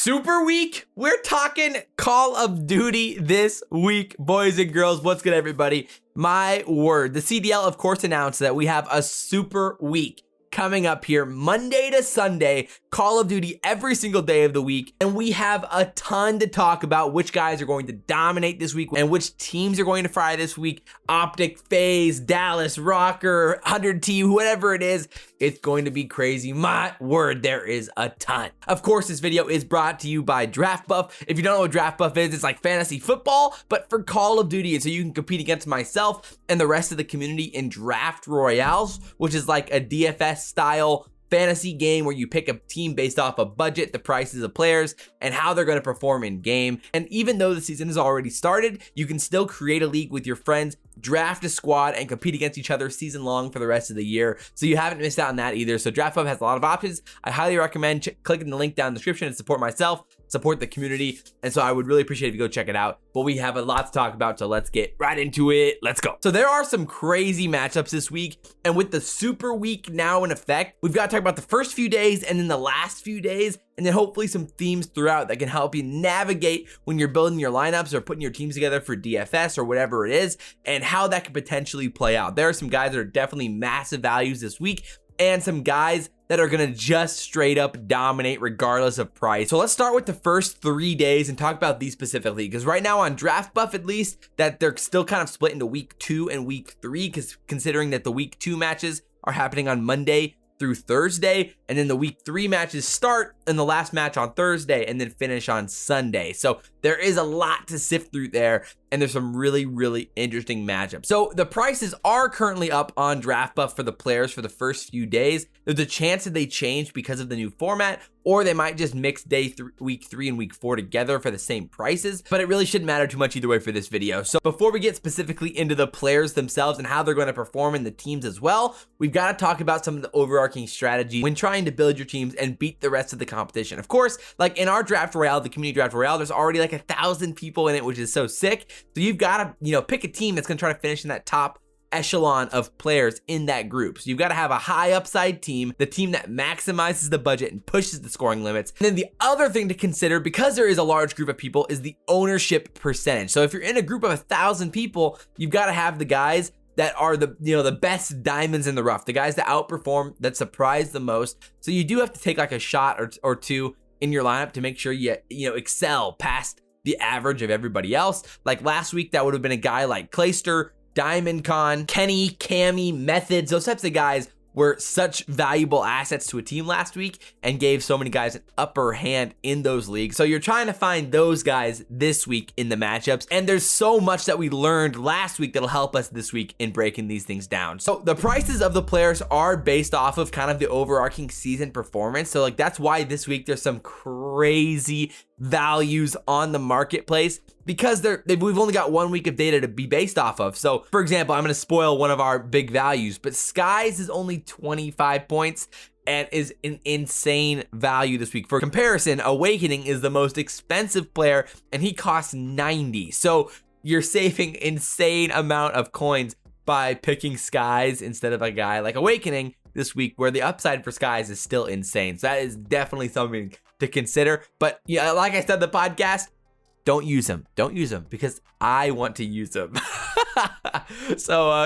Super week. We're talking Call of Duty this week, boys and girls. What's good, everybody? My word, the CDL of course announced that we have a super week coming up here Monday to Sunday, Call of Duty every single day of the week, and we have a ton to talk about. Which guys are going to dominate this week and which teams are going to fry this week. OpTic, FaZe, Dallas, Rokkr, 100T, whatever it is, it's going to be crazy. My word, there is a ton. Of course, this video is brought to you by Draftbuff. If you don't know what Draftbuff is, it's like fantasy football, but for Call of Duty, and so you can compete against myself and the rest of the community in draft royales, which is like a DFS style fantasy game where you pick a team based off a budget, the prices of players, and how they're going to perform in game. And even though the season has already started, you can still create a league with your friends, draft a squad, and compete against each other season long for the rest of the year. So you haven't missed out on that either. So Draftbuff has a lot of options. I highly recommend clicking the link down in the description and support myself, support the community. And so I would really appreciate if you go check it out. But we have a lot to talk about, so let's get right into it. Let's go. So there are some crazy matchups this week, and with the super week now in effect, we've got to talk about the first few days and then the last few days, and then hopefully some themes throughout that can help you navigate when you're building your lineups or putting your teams together for DFS or whatever it is, and how that could potentially play out. There are some guys that are definitely massive values this week, and some guys that are gonna just straight up dominate regardless of price. So let's start with the first 3 days and talk about these specifically, because right now on Draftbuff, at least, that they're still kind of split into week 2 and week 3, because considering that the week 2 matches are happening on Monday through Thursday, and then the week 3 matches start and the last match on Thursday and then finish on Sunday. So there is a lot to sift through there, and there's some really interesting matchups. So the prices are currently up on Draftbuff for the players for the first few days. There's a chance that they change because of the new format, or they might just mix week 3 and week 4 together for the same prices, but it really shouldn't matter too much either way for this video. So before we get specifically into the players themselves and how they're going to perform in the teams as well, we've got to talk about some of the overarching strategy when trying to build your teams and beat the rest of the competition. Of course, like in our draft royale, the community draft royale, there's already like 1,000 people in it, which is so sick. So you've got to, pick a team that's going to try to finish in that top echelon of players in that group. So you've got to have a high upside team, the team that maximizes the budget and pushes the scoring limits. And then the other thing to consider, because there is a large group of people, is the ownership percentage. So if you're in a group of 1,000 people, you've got to have the guys that are the best diamonds in the rough, the guys that outperform, that surprise the most. So you do have to take like a shot or two in your lineup to make sure you excel past the average of everybody else. Like last week, that would have been a guy like Clayster, Diamond Con, Kenny, Cammy, Methods. Those types of guys were such valuable assets to a team last week and gave so many guys an upper hand in those leagues. So you're trying to find those guys this week in the matchups. And there's so much that we learned last week that'll help us this week in breaking these things down. So the prices of the players are based off of kind of the overarching season performance. So like that's why this week there's some crazy values on the marketplace, because we've only got 1 week of data to be based off of. So for example, I'm going to spoil one of our big values, but Skyz is only 25 points and is an insane value this week. For comparison, Awakening is the most expensive player and he costs 90. So you're saving insane amount of coins by picking Skyz instead of a guy like Awakening this week, where the upside for Skyz is still insane. So that is definitely something to consider. But yeah, like I said in the podcast, don't use him. Don't use him because I want to use him. So,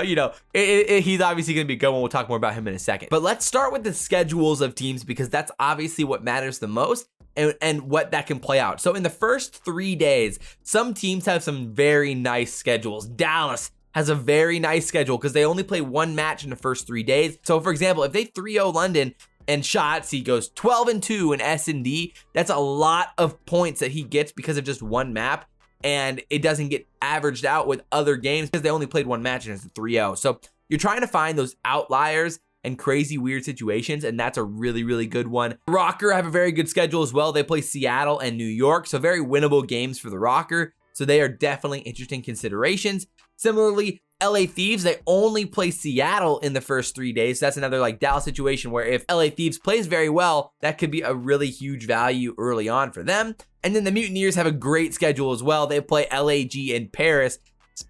he's obviously going to be good one. We'll talk more about him in a second. But let's start with the schedules of teams, because that's obviously what matters the most and what that can play out. So in the first 3 days, some teams have some very nice schedules. Dallas has a very nice schedule because they only play 1 match in the first 3 days. So for example, if they 3-0 London, and Shotzzy goes 12-2 in S&D, that's a lot of points that he gets because of just 1 map, and it doesn't get averaged out with other games because they only played 1 match and it's a 3-0. So you're trying to find those outliers and crazy weird situations, and that's a really good one. Rokkr have a very good schedule as well. They play Seattle and New York, so very winnable games for the Rokkr. So they are definitely interesting considerations. Similarly, LA Thieves, they only play Seattle in the first 3 days. So that's another like Dallas situation where if LA Thieves plays very well, that could be a really huge value early on for them. And then the Mutineers have a great schedule as well. They play LAG and Paris.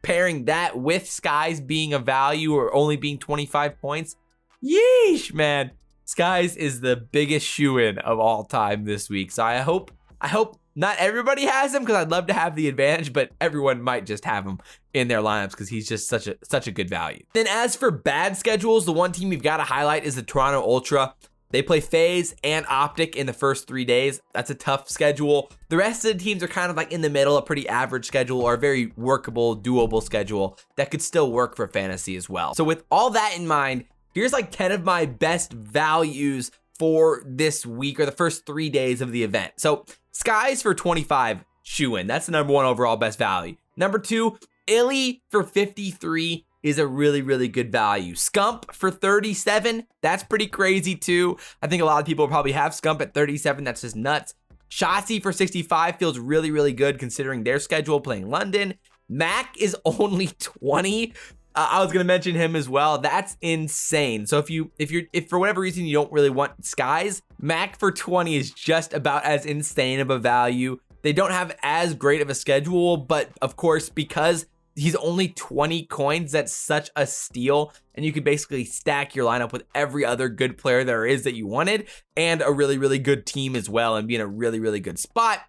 Pairing that with Skyz being a value or only being 25 points. Yeesh, man. Skyz is the biggest shoe-in of all time this week. So I hope I hope not everybody has him because I'd love to have the advantage, but everyone might just have him in their lineups because he's just such a good value. Then as for bad schedules, the one team we've got to highlight is the Toronto Ultra. They play FaZe and OpTic in the first 3 days. That's a tough schedule. The rest of the teams are kind of like in the middle, a pretty average schedule or a very workable, doable schedule that could still work for fantasy as well. So with all that in mind, here's like 10 of my best values for this week or the first 3 days of the event. So Skyz for 25, shoo-in. That's the #1 overall best value. Number 2, Illy for 53 is a really good value. Scump for 37, that's pretty crazy too. I think a lot of people probably have Scump at 37, that's just nuts. Shotzzy for 65 feels really good considering their schedule playing London. Mac is only 20. I was gonna mention him as well. That's insane. So if for whatever reason you don't really want Skyz, Mac for 20 is just about as insane of a value. They don't have as great of a schedule, but of course, because he's only 20 coins, that's such a steal, and you could basically stack your lineup with every other good player there is that you wanted, and a really good team as well, and be in a really good spot.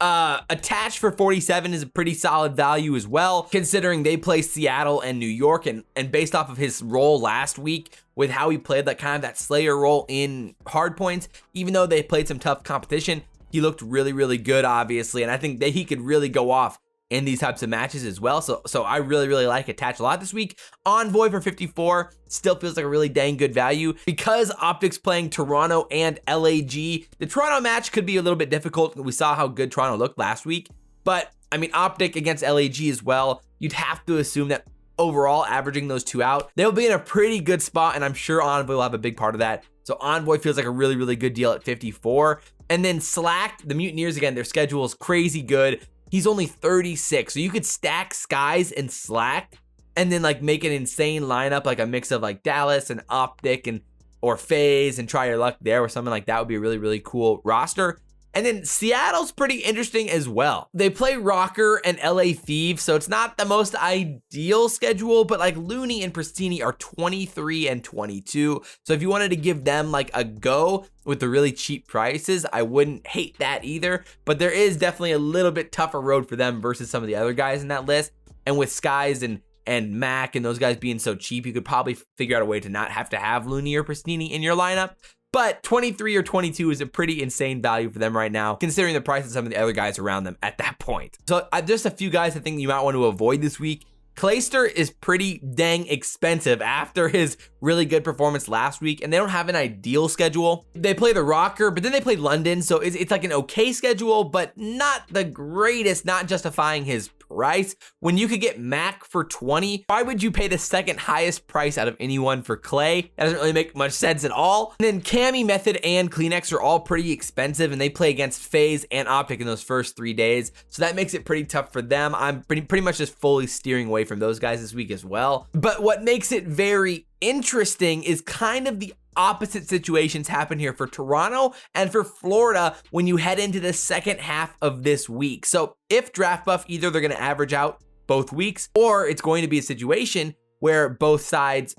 Attach for 47 is a pretty solid value as well, considering they play Seattle and New York, and based off of his role last week with how he played that kind of that Slayer role in hardpoints, even though they played some tough competition, he looked really good, obviously, and I think that he could really go off in these types of matches as well. So I really like Attach a lot this week. Envoy for 54 still feels like a really dang good value. Because OpTic's playing Toronto and LAG, the Toronto match could be a little bit difficult. We saw how good Toronto looked last week, but I mean, OpTic against LAG as well, you'd have to assume that overall, averaging those two out, they'll be in a pretty good spot, and I'm sure Envoy will have a big part of that. So Envoy feels like a really good deal at 54. And then Slack, the Mutineers, again, their schedule is crazy good. He's only 36, so you could stack Skyz and Slack and then like make an insane lineup, like a mix of like Dallas and OpTic or FaZe, and try your luck there, or something like that would be a really cool roster. And then Seattle's pretty interesting as well. They play Rokkr and LA Thieves, so it's not the most ideal schedule, but like Looney and Pristini are 23 and 22. So if you wanted to give them like a go with the really cheap prices, I wouldn't hate that either. But there is definitely a little bit tougher road for them versus some of the other guys in that list. And with Skyz and Mac and those guys being so cheap, you could probably figure out a way to not have to have Looney or Pristini in your lineup. But 23 or 22 is a pretty insane value for them right now, considering the price of some of the other guys around them at that point. So just a few guys I think you might want to avoid this week. Clayster is pretty dang expensive after his really good performance last week, and they don't have an ideal schedule. They play the Rokkr, but then they play London, so it's like an okay schedule, but not the greatest, not justifying his price. When you could get Mac for 20, why would you pay the second highest price out of anyone for Clay? That doesn't really make much sense at all. And then Cammy, Method, and Kleenex are all pretty expensive, and they play against FaZe and OpTic in those first 3 days, so that makes it pretty tough for them. I'm pretty much just fully steering away from those guys this week as well. But what makes it very interesting is kind of the opposite situations happen here for Toronto and for Florida when you head into the second half of this week. So if Draftbuff, either they're going to average out both weeks, or it's going to be a situation where both sides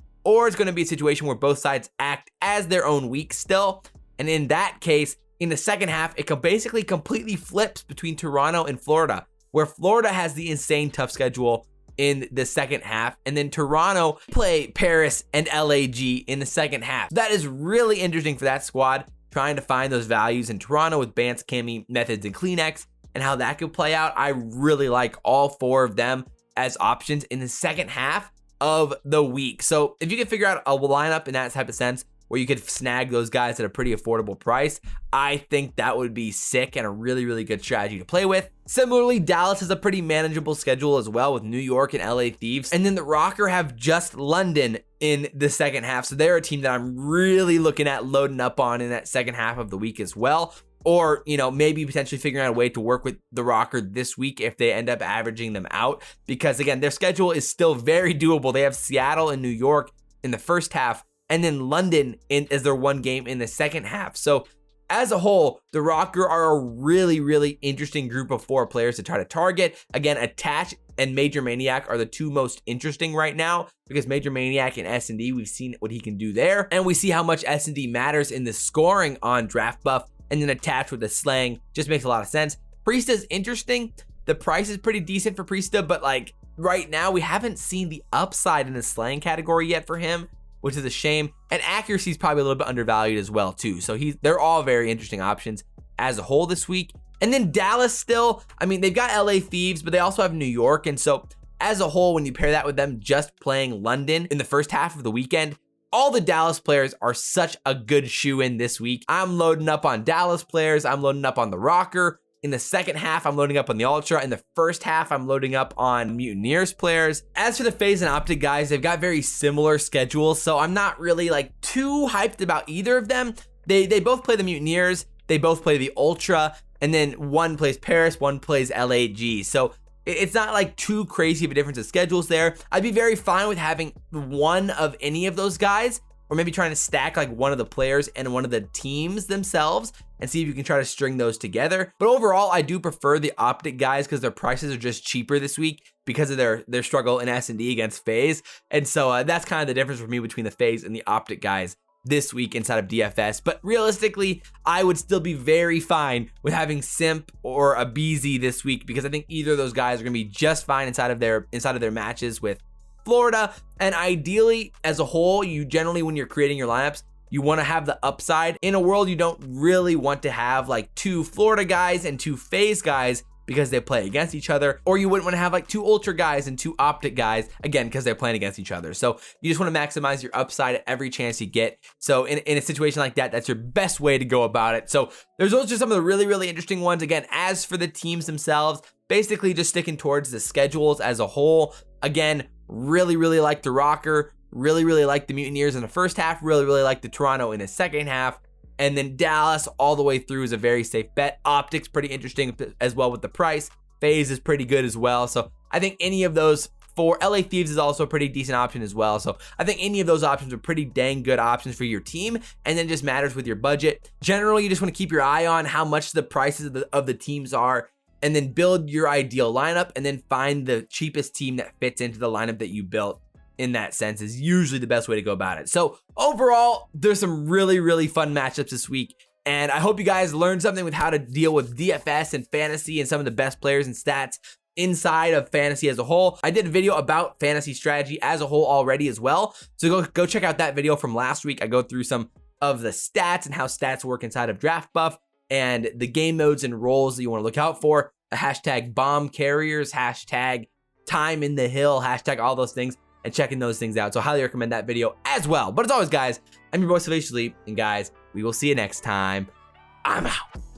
act as their own week still. And in that case, in the second half, it basically completely flips between Toronto and Florida, where Florida has the insane tough schedule in the second half, and then Toronto play Paris and LAG in the second half. That is really interesting for that squad, trying to find those values in Toronto with Bance, Cammy, Methods, and Kleenex, and how that could play out. I really like all 4 of them as options in the second half of the week. So if you can figure out a lineup in that type of sense where you could snag those guys at a pretty affordable price, I think that would be sick and a really good strategy to play with. Similarly, Dallas has a pretty manageable schedule as well with New York and LA Thieves. And then the Rokkr have just London in the second half. So they're a team that I'm really looking at loading up on in that second half of the week as well. Or, you know, maybe potentially figuring out a way to work with the Rokkr this week if they end up averaging them out. Because again, their schedule is still very doable. They have Seattle and New York in the first half, and then London as their one game in the second half. So as a whole, the Rokkr are a really interesting group of 4 players to try to target. Again, Attach and Major Maniac are the 2 most interesting right now, because Major Maniac and S&D, we've seen what he can do there, and we see how much S&D matters in the scoring on Draftbuff. and then attached with the slang. Just makes a lot of sense. Priesta's interesting. The price is pretty decent for Priesta, but like right now we haven't seen the upside in the slang category yet for him, which is a shame. And accuracy is probably a little bit undervalued as well too. So they're all very interesting options as a whole this week. And then Dallas still, I mean, they've got LA Thieves, but they also have New York. And so as a whole, when you pair that with them just playing London in the first half of the weekend, all the Dallas players are such a good shoe-in this week. I'm loading up on Dallas players. I'm loading up on the Rokkr. In the second half, I'm loading up on the Ultra. In the first half, I'm loading up on Mutineers players. As for the FaZe and OpTic guys, they've got very similar schedules, so I'm not really like too hyped about either of them. They both play the Mutineers, they both play the Ultra, and then one plays Paris, one plays LAG. So it's not like too crazy of a difference of schedules there. I'd be very fine with having one of any of those guys, or maybe trying to stack like one of the players and one of the teams themselves and see if you can try to string those together. But overall, I do prefer the OpTic guys because their prices are just cheaper this week because of their struggle in S&D against FaZe. And so that's kind of the difference for me between the FaZe and the OpTic guys this week inside of DFS. But realistically, I would still be very fine with having Simp or Abezy this week because I think either of those guys are going to be just fine inside of their matches with Florida. And ideally, as a whole, you generally, when you're creating your lineups, you want to have the upside. In a world, you don't really want to have like 2 Florida guys and 2 FaZe guys because they play against each other, or you wouldn't want to have like 2 Ultra guys and 2 OpTic guys, again, because they're playing against each other. So you just want to maximize your upside at every chance you get. So in a situation like that, that's your best way to go about it. So those are just some of the really, really interesting ones. Again, as for the teams themselves, basically just sticking towards the schedules as a whole. Again, really, really like the Rokkr, really, really like the Mutineers in the first half, really, really like the Toronto in the second half. And then Dallas all the way through is a very safe bet. OpTic's pretty interesting as well with the price. FaZe is pretty good as well. So I think any of those 4, LA Thieves is also a pretty decent option as well. So I think any of those options are pretty dang good options for your team, and then just matters with your budget. Generally, you just want to keep your eye on how much the prices of the teams are, and then build your ideal lineup, and then find the cheapest team that fits into the lineup that you built. In that sense is usually the best way to go about it. So overall, there's some really, really fun matchups this week. And I hope you guys learned something with how to deal with DFS and fantasy and some of the best players and stats inside of fantasy as a whole. I did a video about fantasy strategy as a whole already as well. So go check out that video from last week. I go through some of the stats and how stats work inside of Draftbuff and the game modes and roles that you want to look out for. The hashtag bomb carriers, hashtag time in the hill, hashtag all those things. And checking those things out. So I highly recommend that video as well. But as always, guys, I'm your boy Savagely, and guys, we will see you next time. I'm out.